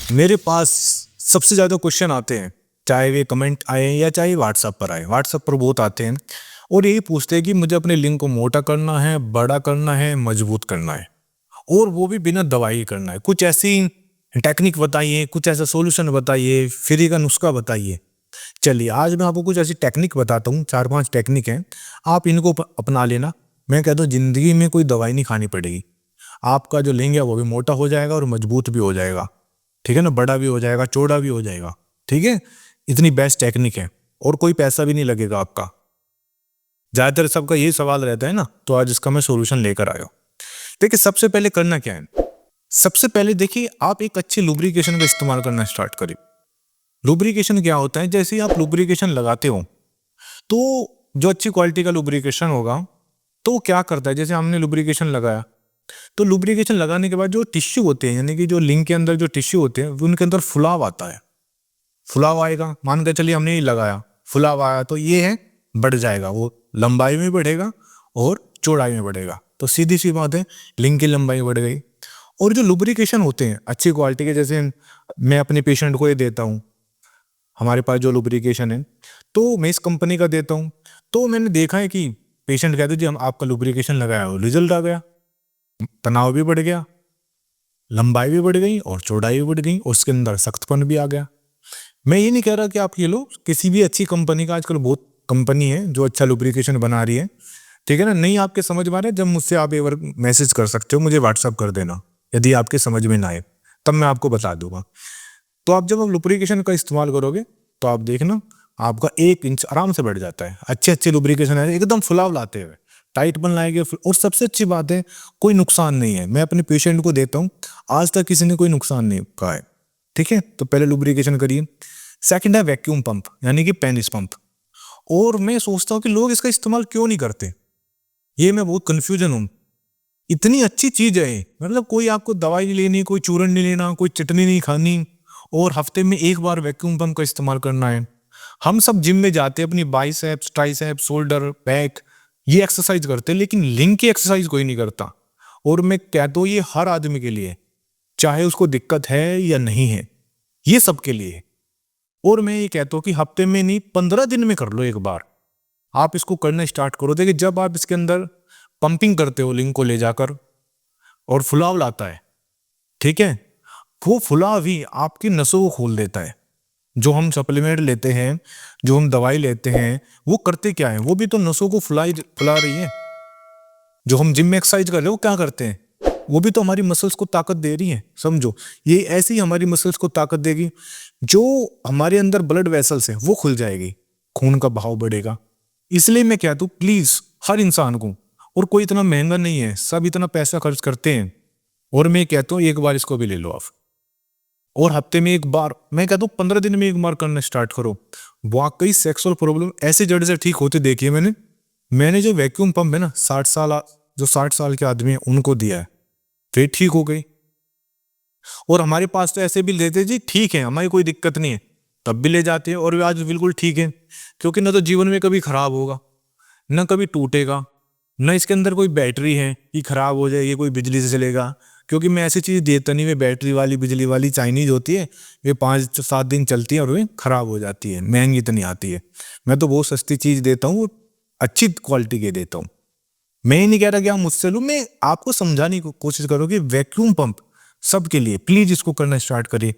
मेरे पास सबसे ज़्यादा क्वेश्चन आते हैं, चाहे वे कमेंट आए या चाहे व्हाट्सएप पर आए। व्हाट्सएप पर बहुत आते हैं और यही पूछते हैं कि मुझे अपने लिंक को मोटा करना है, बड़ा करना है, मजबूत करना है, और वो भी बिना दवाई करना है। कुछ ऐसी टेक्निक बताइए, कुछ ऐसा सॉल्यूशन बताइए, फ्री का नुस्खा बताइए। चलिए आज मैं आपको कुछ ऐसी टेक्निक बताता हूँ, 4-5 टेक्निक हैं, आप इनको अपना लेना। मैं कहता हूँ ज़िंदगी में कोई दवाई नहीं खानी पड़ेगी। आपका जो लिंग है वो भी मोटा हो जाएगा और मजबूत भी हो जाएगा। ठीक है ना, बड़ा भी हो जाएगा, चौड़ा भी हो जाएगा। ठीक है, इतनी बेस्ट टेक्निक है और कोई पैसा भी नहीं लगेगा आपका। ज्यादातर सबका यही सवाल रहता है ना, तो आज इसका मैं सोल्यूशन लेकर आया हूं। देखिए सबसे पहले करना क्या है, सबसे पहले देखिए आप एक अच्छे लुब्रिकेशन का इस्तेमाल करना स्टार्ट करिए। लुब्रिकेशन क्या होता है, जैसे ही आप लुब्रिकेशन लगाते हो तो जो अच्छी क्वालिटी का लुब्रिकेशन होगा तो वो क्या करता है, जैसे हमने लुब्रिकेशन लगाया तो लुब्रिकेशन लगाने के बाद जो टिश्यू होते हैं, यानी कि जो लिंग के अंदर जो टिश्यू होते हैं, उनके अंदर फुलाव आता है। फुलाव आएगा, मान के चलिए हमने ये लगाया, फुलाव आया तो ये है बढ़ जाएगा, वो लंबाई में बढ़ेगा और चौड़ाई में बढ़ेगा। तो सीधी सी बात है, लिंग की लंबाई बढ़ गई। और जो लुब्रिकेशन होते हैं अच्छी क्वालिटी के, जैसे मैं अपने पेशेंट को ये देता हूँ, हमारे पास जो लुब्रिकेशन है तो मैं इस कंपनी का देता हूँ। तो मैंने देखा है कि पेशेंट कहते जी हम आपका लुब्रिकेशन लगाया, रिजल्ट आ गया, तनाव भी बढ़ गया, लंबाई भी बढ़ गई और चौड़ाई भी बढ़ गई और उसके अंदर सख्तपन भी आ गया। मैं ये नहीं कह रहा कि आप ये लो किसी भी अच्छी कंपनी का, आजकल बहुत कंपनी है जो अच्छा लुब्रिकेशन बना रही है। ठीक है ना, नहीं आपके समझ में आ रहा है, जब मुझसे आप एक बार मैसेज कर सकते हो, मुझे व्हाट्सअप कर देना, यदि आपके समझ में ना आए तब मैं आपको बता दूंगा। तो आप जब आप लुब्रिकेशन का इस्तेमाल करोगे तो आप देखना आपका 1 इंच आराम से बढ़ जाता है। अच्छे अच्छे लुब्रिकेशन है, एकदम फुलाव लाते हुए टाइट बन लाएंगे। और सबसे अच्छी बात है, कोई नुकसान नहीं है। मैं अपने पेशेंट को देता हूँ, आज तक किसी ने कोई नुकसान नहीं कहा है। ठीक है, तो पहले लुब्रिकेशन करिए। सेकंड है वैक्यूम पंप, यानी कि पेनिस पंप। और मैं सोचता हूँ कि लोग इसका इस्तेमाल क्यों नहीं करते, ये मैं बहुत कंफ्यूजन हूँ। इतनी अच्छी चीज है, मतलब कोई आपको दवाई नहीं लेनी, कोई चूरन नहीं लेना, कोई चटनी नहीं खानी, और हफ्ते में एक बार वैक्यूम पंप का इस्तेमाल करना है। हम सब जिम में जाते हैं, अपनी बाइसेप्स, ट्राइसेप्स, शोल्डर, बैक, ये एक्सरसाइज करते हैं, लेकिन लिंग की एक्सरसाइज कोई नहीं करता। और मैं कहता हूँ ये हर आदमी के लिए, चाहे उसको दिक्कत है या नहीं है, ये सबके लिए। और मैं ये कहता हूँ कि हफ्ते में नहीं, 15 दिन में कर लो एक बार। आप इसको करना स्टार्ट करो। देखिए जब आप इसके अंदर पंपिंग करते हो लिंग को ले जाकर, और फुलाव लाता है, ठीक है, वो फुलाव ही आपकी नसों को खोल देता है। जो हम सप्लीमेंट लेते हैं, जो हम दवाई लेते हैं, वो करते क्या है, वो भी तो नसों को फुला रही है। जो हम जिम में एक्सरसाइज कर रहे हैं वो क्या करते हैं, वो भी तो हमारी मसल्स को ताकत दे रही है। समझो, ये ऐसी ही हमारी मसल्स को ताकत देगी। जो हमारे अंदर ब्लड वेसल्स है वो खुल जाएगी, खून का बहाव बढ़ेगा। इसलिए मैं कहता हूँ प्लीज हर इंसान को, और कोई इतना महंगा नहीं है, सब इतना पैसा खर्च करते हैं, और मैं कहता हूँ एक बार इसको भी ले लो आप। और हफ्ते में एक बार, मैं कहता हूँ 15 दिन में एक बार करना स्टार्ट करो। वाकई सेक्सुअल प्रॉब्लम ऐसे जड़ से ठीक होते देखिए मैंने जो वैक्यूम पंप है ना, 60 साल, जो 60 साल के आदमी है उनको दिया है, फिर ठीक हो गई। और हमारे पास तो ऐसे भी लेते जी, ठीक है हमारी कोई दिक्कत नहीं है, तब भी ले जाते हैं और वे आज बिल्कुल ठीक है। क्योंकि ना तो जीवन में कभी खराब होगा, ना कभी टूटेगा, ना इसके अंदर कोई बैटरी है कि खराब हो जाएगी, कोई बिजली से चलेगा। क्योंकि मैं ऐसी चीज देता नहीं, वे बैटरी वाली, बिजली वाली चाइनीज होती है, वे 5-7 दिन चलती है और वे खराब हो जाती है, महंगी इतनी आती है। मैं तो बहुत सस्ती चीज देता हूँ, अच्छी क्वालिटी के देता हूँ। मैं ही नहीं कह रहा कि आप मुझसे लो, मैं आपको समझाने की कोशिश करो कि वैक्यूम पंप सबके लिए, प्लीज इसको करना स्टार्ट करिए।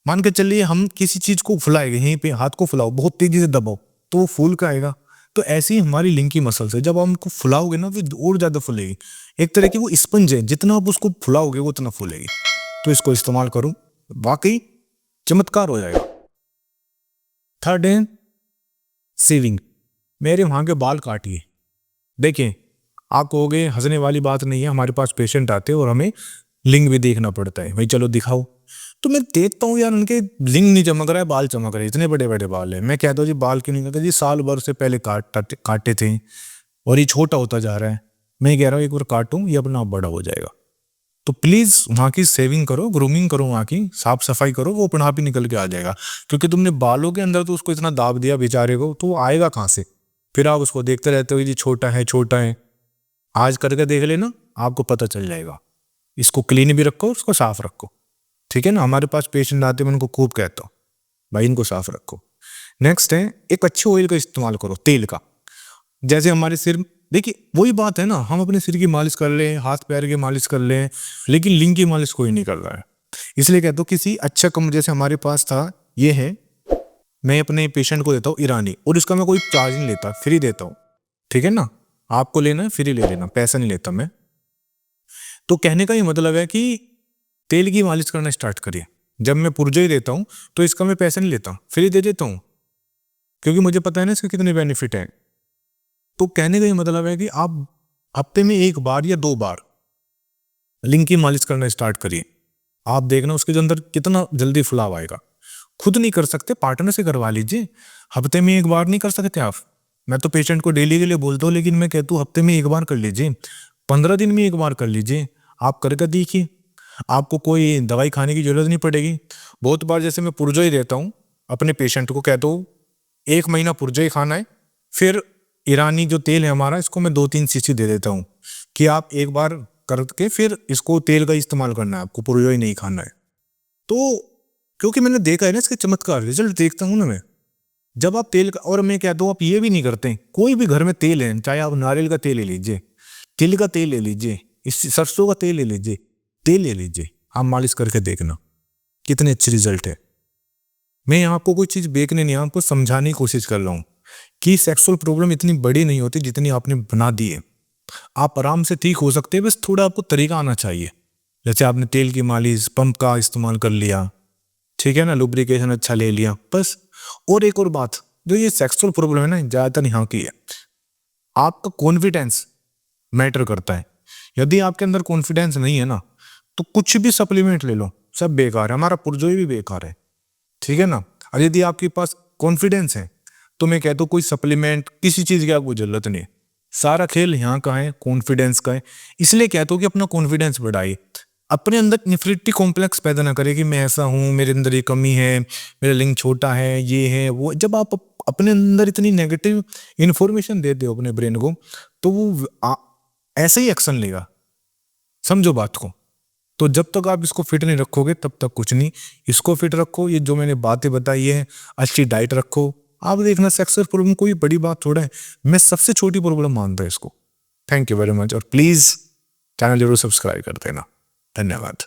मान के चलिए हम किसी चीज को फुलाएंगे, यहीं पे हाथ को फुलाओ, बहुत तेजी से दबाओ तो वो फूल का आएगा। तो ऐसी ही हमारी लिंग की मसल्स है, जब आप उनको फुलाओगे ना तो और ज्यादा फूलेगी। एक तरह की वो स्पंज है, जितना आप उसको फुलाओगे वो उतना फूलेगी। तो इसको इस्तेमाल करो, वाकई चमत्कार हो जाएगा। थर्ड है सेविंग। मेरे वहां के बाल काटिए। देखिए आप कहोगे हंसने वाली बात नहीं है, हमारे पास पेशेंट आते हैं और हमें लिंग भी देखना पड़ता है, भाई चलो दिखाओ। तो मैं देखता हूँ यार उनके लिंग नहीं चमक रहा है, बाल चमक रहे हैं, इतने बड़े बड़े बाल है। मैं कहता हूँ जी बाल क्यों नहीं करते, जी साल भर से पहले काटे थे और ये छोटा होता जा रहा है। मैं कह रहा हूँ एक बार काटूं, ये अपना आप बड़ा हो जाएगा। तो प्लीज वहां की सेविंग करो, ग्रूमिंग करो, वहां की साफ सफाई करो, वो अपना आप ही निकल के आ जाएगा। क्योंकि तुमने बालों के अंदर तो उसको इतना दाब दिया बेचारे को, तो वो आएगा कहाँ से। फिर आप उसको देखते रहते हो जी छोटा है छोटा है। आज करके देख लेना, आपको पता चल जाएगा। इसको क्लीन भी रखो, उसको साफ रखो। ठीक है ना। हमारे पास पेशेंट आते हैं, मैं उनको खूब कहता हूँ भाई इनको साफ रखो। नेक्स्ट है, एक अच्छे ऑयल का इस्तेमाल करो, तेल का। जैसे हमारे सिर, देखिए वही बात है ना, हम अपने सिर की मालिश कर लें, हाथ पैर की मालिश कर लें, लेकिन लिंग की मालिश कोई नहीं कर रहा है। इसलिए कहता हूँ किसी अच्छा कम, जैसे हमारे पास था ये है, मैं अपने पेशेंट को देता हूँ ईरानी, और इसका मैं कोई चार्ज नहीं लेता, फ्री देता हूँ। ठीक है ना, आपको लेना है फ्री ले लेना, पैसा नहीं लेता मैं। तो कहने का ये मतलब है कि तेल की मालिश करना स्टार्ट करिए। जब मैं पुर्जे ही देता हूँ तो इसका मैं पैसा नहीं लेता, फ्री दे देता हूँ, क्योंकि मुझे पता है ना इसके कितने बेनिफिट हैं। तो कहने का ये मतलब है कि आप हफ्ते में 1 बार या 2 बार लिंग की मालिश करना स्टार्ट करिए। आप देखना उसके अंदर कितना जल्दी फुलाव आएगा। खुद नहीं कर सकते, पार्टनर से करवा लीजिए। हफ्ते में 1 बार नहीं कर सकते आप, मैं तो पेशेंट को डेली के लिए बोलता हूँ, लेकिन मैं कहता हूँ हफ्ते में 1 बार कर लीजिए, 15 दिन में 1 बार कर लीजिए। आप करके देखिए, आपको कोई दवाई खाने की जरूरत नहीं पड़ेगी। बहुत बार जैसे मैं पुर्जा ही देता हूँ अपने पेशेंट को, कहता हूँ 1 महीना पुर्जा ही खाना है, फिर ईरानी जो तेल है हमारा, इसको मैं 2-3 शीशी दे देता हूँ कि आप 1 बार करके फिर इसको तेल का इस्तेमाल करना है, आपको पुर्जा ही नहीं खाना है। तो क्योंकि मैंने देखा है ना इसके चमत्कार, रिजल्ट देखता हूँ ना मैं। जब आप तेल का, और मैं कहता हूँ आप ये भी नहीं करते, कोई भी घर में तेल है, चाहे आप नारियल का तेल ले लीजिए, तिल का तेल ले लीजिए, इस सरसों का तेल ले लीजिए, तेल ले लीजिए, आप मालिश करके देखना कितने अच्छे रिजल्ट है। मैं यहाँ आपको कोई चीज बेचने नहीं, आपको समझाने की कोशिश कर रहा हूँ कि सेक्सुअल प्रॉब्लम इतनी बड़ी नहीं होती जितनी आपने बना दी है। आप आराम से ठीक हो सकते हैं, बस थोड़ा आपको तरीका आना चाहिए। जैसे आपने तेल की मालिश, पंप का इस्तेमाल कर लिया, ठीक है ना, लुब्रिकेशन अच्छा ले लिया बस। और एक और बात, जो ये सेक्सुअल प्रॉब्लम है ना, ज्यादातर यहाँ की है, आपका कॉन्फिडेंस मैटर करता है। यदि आपके अंदर कॉन्फिडेंस नहीं है ना, तो कुछ भी सप्लीमेंट ले लो, सब बेकार है, हमारा पुर्जोई भी बेकार है। ठीक है ना। और यदि आपके पास कॉन्फिडेंस है तो मैं कहता हूँ कोई सप्लीमेंट, किसी चीज की आपको जरूरत नहीं है। सारा खेल यहाँ का है, कॉन्फिडेंस का है। इसलिए कहता हूँ कि अपना कॉन्फिडेंस बढ़ाइए, अपने अंदर इन्फिनिटी कॉम्प्लेक्स पैदा ना करें कि मैं ऐसा हूँ, मेरे अंदर ये कमी है, मेरा लिंग छोटा है, ये है वो। जब आप अपने अंदर इतनी नेगेटिव इंफॉर्मेशन देते हो अपने ब्रेन को, तो वो ऐसे ही एक्शन लेगा, समझो बात को। तो जब तक आप इसको फिट नहीं रखोगे तब तक कुछ नहीं। इसको फिट रखो, ये जो मैंने बातें बताई है, अच्छी डाइट रखो, आप देखना सेक्सुअल प्रॉब्लम कोई बड़ी बात थोड़ा है, मैं सबसे छोटी प्रॉब्लम मानता हूं इसको। थैंक यू वेरी मच, और प्लीज चैनल जरूर सब्सक्राइब कर देना। धन्यवाद।